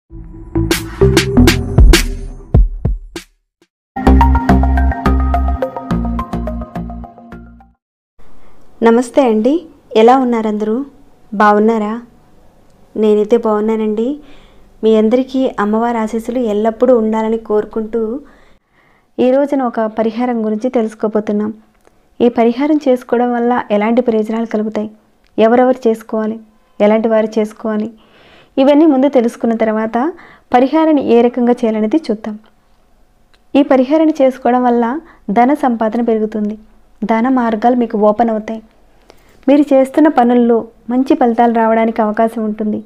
నమస్తే అండి, ఎలా ఉన్నారు అందరూ? బాగున్నారా? నేనైతే బాగున్నానండి. మీ అందరికీ అమ్మవారి ఆశీస్సులు ఎల్లప్పుడూ ఉండాలని కోరుకుంటూ ఈ రోజున ఒక పరిహారం గురించి తెలుసుకోబోతున్నాం. ఈ పరిహారం చేసుకోవడం వల్ల ఎలాంటి ప్రయోజనాలు కలుగుతాయి, ఎవరెవరు చేసుకోవాలి, ఎలాంటి వారు చేసుకోవాలి, ఇవన్నీ ముందు తెలుసుకున్న తర్వాత పరిహారాన్ని ఏ రకంగా చేయాలనేది చూద్దాం. ఈ పరిహారాన్ని చేసుకోవడం వల్ల ధన సంపాదన పెరుగుతుంది, ధన మార్గాలు మీకు ఓపెన్ అవుతాయి. మీరు చేస్తున్న పనుల్లో మంచి ఫలితాలు రావడానికి అవకాశం ఉంటుంది.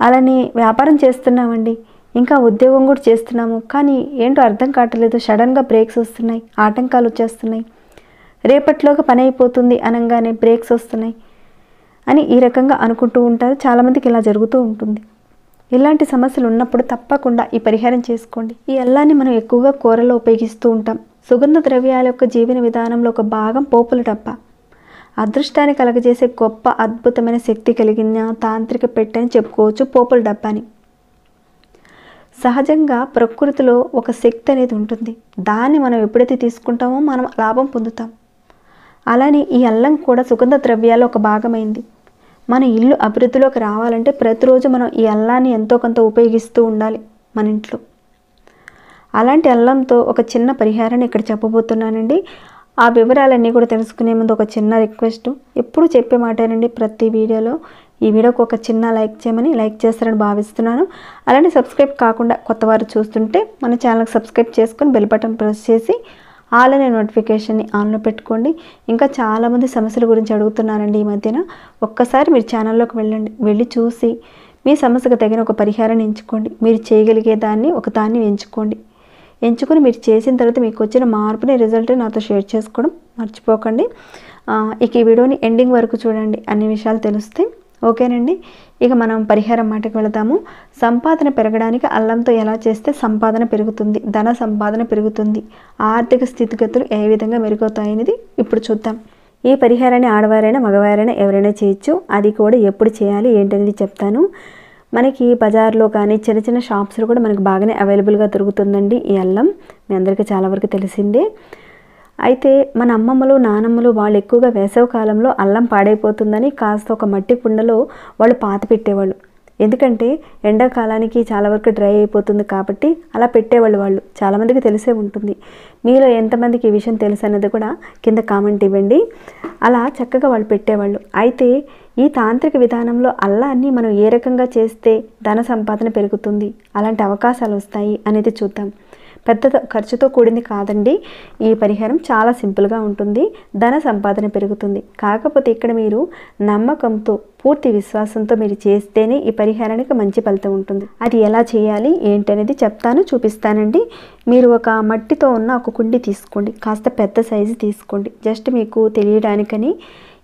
అలానే వ్యాపారం చేస్తున్నామండి, ఇంకా ఉద్యోగం కూడా చేస్తున్నాము, కానీ ఏంటో అర్థం కావట్లేదు, సడన్గా బ్రేక్స్ వస్తున్నాయి, ఆటంకాలు వచ్చేస్తున్నాయి, రేపట్లోగా పని అయిపోతుంది అనగానే బ్రేక్స్ వస్తున్నాయి అని ఈ రకంగా అనుకుంటూ ఉంటారు. చాలామందికి ఇలా జరుగుతూ ఉంటుంది. ఇలాంటి సమస్యలు ఉన్నప్పుడు తప్పకుండా ఈ పరిహారం చేసుకోండి. ఈ అల్లాన్ని మనం ఎక్కువగా కూరలో ఉపయోగిస్తూ ఉంటాం. సుగంధ ద్రవ్యాల యొక్క జీవన విధానంలో ఒక భాగం పోపుల డబ్బా. అదృష్టాన్ని కలగజేసే గొప్ప అద్భుతమైన శక్తి కలిగిన తాంత్రిక పెట్టని చెప్పుకోవచ్చు పోపుల డబ్బాని. సహజంగా ప్రకృతిలో ఒక శక్తి అనేది ఉంటుంది, దాన్ని మనం ఎప్పుడైతే తీసుకుంటామో మనం లాభం పొందుతాం. అలానే ఈ అల్లం కూడా సుగంధ ద్రవ్యాల ఒక భాగమైంది. మన ఇల్లు అభివృద్ధిలోకి రావాలంటే ప్రతిరోజు మనం ఈ అల్లాన్ని ఎంతో కొంత ఉపయోగిస్తూ ఉండాలి మన ఇంట్లో. అలాంటి అల్లంతో ఒక చిన్న పరిహారాన్ని ఇక్కడ చెప్పబోతున్నానండి. ఆ వివరాలన్నీ కూడా తెలుసుకునే ముందు ఒక చిన్న రిక్వెస్ట్, ఎప్పుడు చెప్పే మాటేనండి ప్రతి వీడియోలో. ఈ వీడియోకి ఒక చిన్న లైక్ చేయమని, లైక్ చేస్తారని భావిస్తున్నాను. అలానే సబ్స్క్రైబ్ కాకుండా కొత్త వారు చూస్తుంటే మన ఛానల్కి సబ్స్క్రైబ్ చేసుకొని బెల్ బటన్ ప్రెస్ చేసి ఆల్ అనే నోటిఫికేషన్ని ఆన్లో పెట్టుకోండి. ఇంకా చాలామంది సమస్యల గురించి అడుగుతున్నారండి ఈ మధ్యన. ఒక్కసారి మీరు ఛానల్లోకి వెళ్ళి చూసి మీ సమస్యకు తగిన ఒక పరిహారాన్ని ఎంచుకోండి. మీరు చేయగలిగే దాన్ని ఒకదాన్ని ఎంచుకొని మీరు చేసిన తర్వాత మీకు వచ్చిన మార్పుని రిజల్ట్ నాతో షేర్ చేసుకోవడం మర్చిపోకండి. ఇక ఈ వీడియోని ఎండింగ్ వరకు చూడండి, అన్ని విషయాలు తెలుస్తాయి. ఓకేనండి, ఇక మనం పరిహారం మాటకు వెళదాము. సంపాదన పెరగడానికి అల్లంతో ఎలా చేస్తే సంపాదన పెరుగుతుంది, ధన సంపాదన పెరుగుతుంది, ఆర్థిక స్థితిగతులు ఏ విధంగా మెరుగవుతాయి అనేది ఇప్పుడు చూద్దాం. ఈ పరిహారాన్ని ఆడవారైనా మగవారైనా ఎవరైనా చేయొచ్చు. అది కూడా ఎప్పుడు చేయాలి ఏంటనేది చెప్తాను. మనకి బజార్లో కానీ చిన్న చిన్న షాప్స్లో కూడా మనకు బాగానే అవైలబుల్గా దొరుకుతుందండి ఈ అల్లం. మీ అందరికీ చాలా వరకు తెలిసిందే. అయితే మన అమ్మమ్మలు నానమ్మలు వాళ్ళు ఎక్కువగా వేసవి కాలంలో అల్లం పాడైపోతుందని కాస్త ఒక మట్టి కుండలో వాళ్ళు పాతి పెట్టేవాళ్ళు. ఎందుకంటే ఎండాకాలానికి చాలా వరకు డ్రై అయిపోతుంది కాబట్టి అలా పెట్టేవాళ్ళు. వాళ్ళు చాలామందికి తెలిసే ఉంటుంది. మీలో ఎంతమందికి ఈ విషయం తెలుసు అన్నది కూడా కింద కామెంట్ ఇవ్వండి. అలా చక్కగా వాళ్ళు పెట్టేవాళ్ళు. అయితే ఈ తాంత్రిక విధానంలో అల్లాన్ని మనం ఏ రకంగా చేస్తే ధన సంపాదన పెరుగుతుంది, అలాంటి అవకాశాలు వస్తాయి అనేది చూద్దాం. పెద్ద ఖర్చుతో కూడింది కాదండి ఈ పరిహారం, చాలా సింపుల్గా ఉంటుంది, ధన సంపాదన పెరుగుతుంది. కాకపోతే ఇక్కడ మీరు నమ్మకంతో పూర్తి విశ్వాసంతో మీరు చేస్తేనే ఈ పరిహారానికి మంచి ఫలితం ఉంటుంది. అది ఎలా చేయాలి ఏంటనేది చెప్తాను, చూపిస్తానండి. మీరు ఒక మట్టితో ఉన్న ఒక కుండి తీసుకోండి, కాస్త పెద్ద సైజు తీసుకోండి. జస్ట్ మీకు తెలియడానికని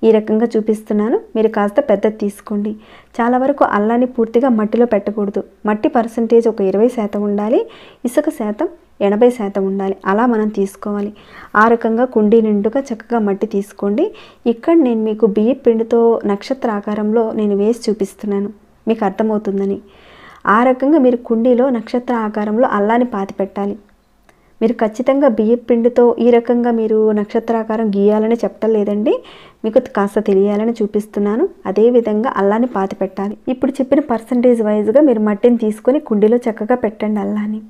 ఈ రకంగా చూపిస్తున్నాను. మీరు కాస్త పెద్దది తీసుకోండి. చాలా వరకు అల్లాన్ని పూర్తిగా మట్టిలో పెట్టకూడదు. మట్టి పర్సంటేజ్ ఒక 20% ఉండాలి, ఇసుక శాతం 80% ఉండాలి. అలా మనం తీసుకోవాలి. ఆ రకంగా కుండీ నిండుగా చక్కగా మట్టి తీసుకోండి. ఇక్కడ నేను మీకు బియ్యం పిండితో నక్షత్ర ఆకారంలో నేను వేసి చూపిస్తున్నాను, మీకు అర్థమవుతుందని. ఆ రకంగా మీరు కుండీలో నక్షత్ర ఆకారంలో అల్లాన్ని పాతి పెట్టాలి. మీరు ఖచ్చితంగా బియ్యం పిండితో ఈ రకంగా మీరు నక్షత్రాకారం గీయాలని చెప్పడం లేదండి, మీకు కాస్త తెలియాలని చూపిస్తున్నాను. అదేవిధంగా అల్లాన్ని పాతి పెట్టాలి. ఇప్పుడు చెప్పిన పర్సంటేజ్ వైజ్గా మీరు మట్టిని తీసుకొని కుండీలో చక్కగా పెట్టండి. అల్లాన్ని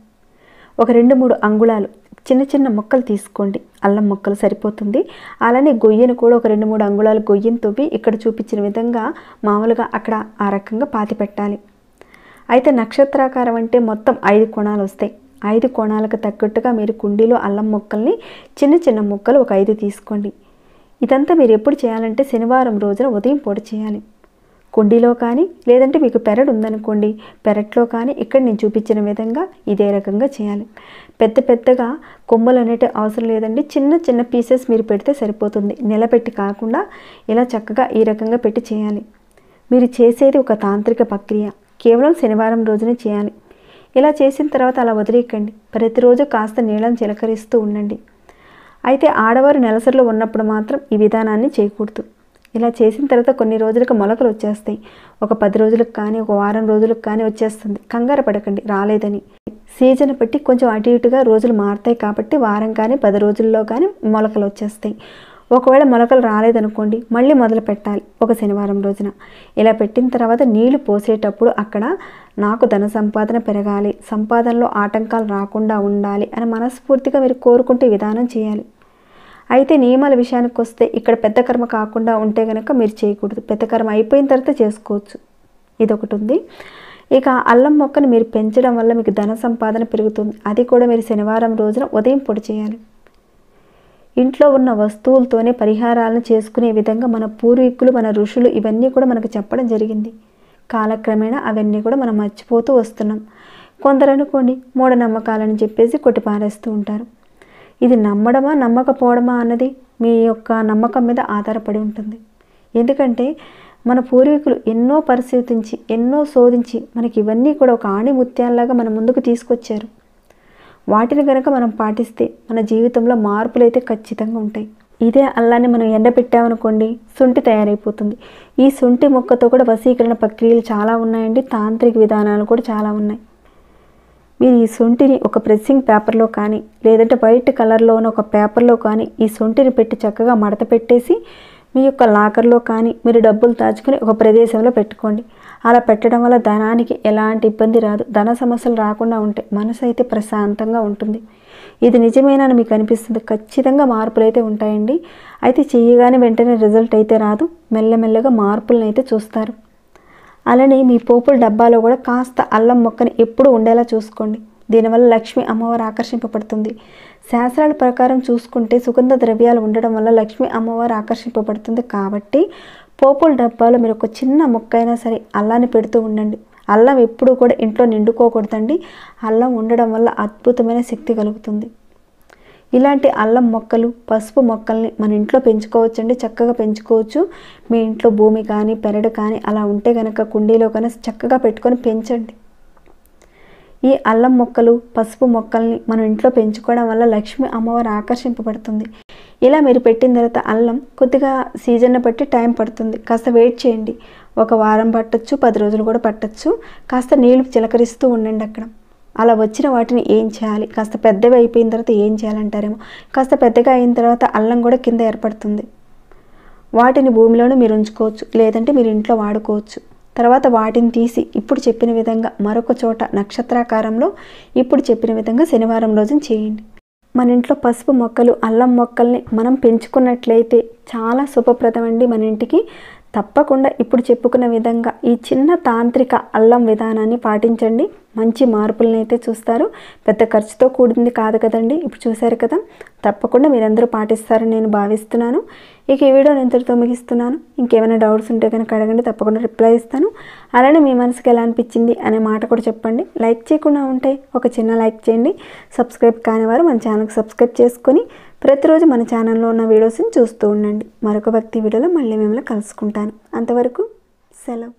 ఒక 2-3 అంగుళాలు చిన్న చిన్న ముక్కలు తీసుకోండి, అల్లం ముక్కలు సరిపోతుంది. అలానే గొయ్యను కూడా ఒక 2-3 అంగుళాలు గొయ్యను తవ్వి ఇక్కడ చూపించిన విధంగా మామూలుగా అక్కడ ఆ రకంగా పాతి పెట్టాలి. అయితే నక్షత్రాకారం అంటే మొత్తం 5 కోణాలు వస్తాయి. 5 కోణాలకు తగ్గట్టుగా మీరు కుండీలో అల్లం ముక్కల్ని చిన్న చిన్న ముక్కలు ఒక 5 తీసుకోండి. ఇదంతా మీరు ఎప్పుడు చేయాలంటే శనివారం రోజున ఉదయం పూట చేయాలి. కుండీలో కానీ లేదంటే మీకు పెరడు ఉందనుకోండి, పెరట్లో కానీ ఇక్కడ నేను చూపించిన విధంగా ఇదే రకంగా చేయాలి. పెద్ద పెద్దగా కొమ్మలు అనేటి అవసరం లేదండి, చిన్న చిన్న పీసెస్ మీరు పెడితే సరిపోతుంది. నిలబెట్టి కాకుండా ఇలా చక్కగా ఈ రకంగా పెట్టి చేయాలి. మీరు చేసేది ఒక తాంత్రిక ప్రక్రియ, కేవలం శనివారం రోజునే చేయాలి. ఇలా చేసిన తర్వాత అలా వదిలేయకండి. ప్రతిరోజు కాస్త నీళ్ళని చిలకరిస్తూ ఉండండి. అయితే ఆడవారు నెలసరిలో ఉన్నప్పుడు మాత్రం ఈ విధానాన్ని చేయకూడదు. ఇలా చేసిన తర్వాత కొన్ని రోజులకు మొలకలు వచ్చేస్తాయి. ఒక 10 రోజులకు కానీ ఒక వారం రోజులకు కానీ వచ్చేస్తుంది. కంగారు పడకండి రాలేదని. సీజన్ బట్టి కొంచెం అటు ఇటుగా రోజులు మారుతాయి కాబట్టి వారం కానీ 10 రోజుల్లో కానీ మొలకలు వచ్చేస్తాయి. ఒకవేళ మొలకలు రాలేదనుకోండి మళ్ళీ మొదలు పెట్టాలి ఒక శనివారం రోజున. ఇలా పెట్టిన తర్వాత నీళ్లు పోసేటప్పుడు అక్కడ నాకు ధన సంపాదన పెరగాలి, సంపాదనలో ఆటంకాలు రాకుండా ఉండాలి అని మనస్ఫూర్తిగా మీరు కోరుకుంటే విధానం చేయాలి. అయితే నియమాల విషయానికి వస్తే ఇక్కడ పెద్ద కర్మ కాకుండా ఉంటే కనుక మీరు చేయకూడదు. పెద్ద కర్మ అయిపోయిన తర్వాత చేసుకోవచ్చు. ఇదొకటి ఉంది. ఇక అల్లం మొక్కను మీరు పెంచడం వల్ల మీకు ధన సంపాదన పెరుగుతుంది. అది కూడా మీరు శనివారం రోజున ఉదయం పొడి చేయాలి. ఇంట్లో ఉన్న వస్తువులతోనే పరిహారాలను చేసుకునే విధంగా మన పూర్వీకులు మన ఋషులు ఇవన్నీ కూడా మనకు చెప్పడం జరిగింది. కాలక్రమేణా అవన్నీ కూడా మనం మర్చిపోతూ వస్తున్నాం. కొందరు అనుకోండి మూఢనమ్మకాలని చెప్పేసి కొట్టిపారేస్తూ ఉంటారు. ఇది నమ్మడమా నమ్మకపోవడమా అన్నది మీ యొక్క నమ్మకం మీద ఆధారపడి ఉంటుంది. ఎందుకంటే మన పూర్వీకులు ఎన్నో పరిశీలించి ఎన్నో శోధించి మనకి ఇవన్నీ కూడా ఒక ఆణిముత్యాల్లాగా మన ముందుకు తీసుకొచ్చారు. వాటిని కనుక మనం పాటిస్తే మన జీవితంలో మార్పులు అయితే ఖచ్చితంగా ఉంటాయి. ఇదే అల్లాన్ని మనం ఎండబెట్టామనుకోండి శొంఠి తయారైపోతుంది. ఈ శొంఠి మొక్కతో కూడా వశీకరణ ప్రక్రియలు చాలా ఉన్నాయండి. తాంత్రిక విధానాలు కూడా చాలా ఉన్నాయి. మీరు ఈ శొంఠిని ఒక ప్రెస్సింగ్ పేపర్లో కానీ లేదంటే వైట్ కలర్లో ఉన్న ఒక పేపర్లో కానీ ఈ శొంఠిని పెట్టి చక్కగా మడత పెట్టేసి మీ యొక్క లాకర్లో కానీ మీరు డబ్బులు దాచుకొని ఒక ప్రదేశంలో పెట్టుకోండి. అలా పెట్టడం వల్ల ధనానికి ఎలాంటి ఇబ్బంది రాదు. ధన సమస్యలు రాకుండా ఉంటాయి. మనసు అయితే ప్రశాంతంగా ఉంటుంది. ఇది నిజమేనని మీకు అనిపిస్తుంది. ఖచ్చితంగా మార్పులు అయితే ఉంటాయండి. అయితే చేయగానే వెంటనే రిజల్ట్ అయితే రాదు. మెల్లమెల్లగా మార్పులను అయితే చూస్తారు. అలానే మీ పోపుల డబ్బాలో కూడా కాస్త అల్లం మొక్కని ఎప్పుడు ఉండేలా చూసుకోండి. దీనివల్ల లక్ష్మి అమ్మవారు ఆకర్షింపబడుతుంది. శాస్త్రాల ప్రకారం చూసుకుంటే సుగంధ ద్రవ్యాలు ఉండడం వల్ల లక్ష్మి అమ్మవారు ఆకర్షింపబడుతుంది. కాబట్టి పోపుల డబ్బాలో మీరు ఒక చిన్న మొక్క అయినా సరే అల్లాన్ని పెడుతూ ఉండండి. అల్లం ఎప్పుడూ కూడా ఇంట్లో నిండుకోకూడదండి. అల్లం ఉండడం వల్ల అద్భుతమైన శక్తి కలుగుతుంది. ఇలాంటి అల్లం మొక్కలు పసుపు మొక్కల్ని మన ఇంట్లో పెంచుకోవచ్చండి. చక్కగా పెంచుకోవచ్చు. మీ ఇంట్లో భూమి కానీ పెరడు కానీ అలా ఉంటే కనుక కుండీలో కానీ చక్కగా పెట్టుకొని పెంచండి. ఈ అల్లం మొక్కలు పసుపు మొక్కల్ని మనం ఇంట్లో పెంచుకోవడం వల్ల లక్ష్మి అమ్మవారు ఆకర్షింపబడుతుంది. ఇలా మీరు పెట్టిన తర్వాత అల్లం కొద్దిగా సీజన్ బట్టి టైం పడుతుంది. కాస్త వెయిట్ చేయండి. ఒక వారం పట్టచ్చు, 10 రోజులు కూడా పట్టచ్చు. కాస్త నీళ్లు చిలకరిస్తూ ఉండండి అక్కడ. అలా వచ్చిన వాటిని ఏం చేయాలి, కాస్త పెద్దవి అయిపోయిన తర్వాత ఏం చేయాలంటారేమో. కాస్త పెద్దగా అయిన తర్వాత అల్లం కూడా కింద ఏర్పడుతుంది. వాటిని భూమిలోనే మీరు ఉంచుకోవచ్చు, లేదంటే మీరు ఇంట్లో వాడుకోవచ్చు. తర్వాత వాటిని తీసి ఇప్పుడు చెప్పిన విధంగా మరొక చోట నక్షత్రాకారంలో ఇప్పుడు చెప్పిన విధంగా శనివారం రోజున చేయండి. మన ఇంట్లో పసుపు మొక్కలు అల్లం మొక్కల్ని మనం పెంచుకున్నట్లయితే చాలా శుభప్రదం అండి మన ఇంటికి. తప్పకుండా ఇప్పుడు చెప్పుకున్న విధంగా ఈ చిన్న తాంత్రిక అల్లం విధానాన్ని పాటించండి. మంచి మార్పులను అయితే చూస్తారు. పెద్ద ఖర్చుతో కూడింది కాదు కదండి. ఇప్పుడు చూశారు కదా. తప్పకుండా మీరందరూ పాటిస్తారని నేను భావిస్తున్నాను. ఇక ఈ వీడియో నేను ఇంతటితో ముగిస్తున్నాను. ఇంకేమైనా డౌట్స్ ఉంటే కనుక అడగండి, తప్పకుండా రిప్లై ఇస్తాను. అలానే మీ మనసుకి ఎలా అనిపించింది అనే మాట కూడా చెప్పండి. లైక్ చేయకుండా ఉంటే ఒక చిన్న లైక్ చేయండి. సబ్స్క్రైబ్ కాని వారు మన ఛానల్కి సబ్స్క్రైబ్ చేసుకొని ప్రతిరోజు మన ఛానల్లో ఉన్న వీడియోస్ని చూస్తూ ఉండండి. మరొక భక్తి వీడియోలో మళ్ళీ మిమ్మల్ని కలుసుకుంటాను. అంతవరకు సెలవు.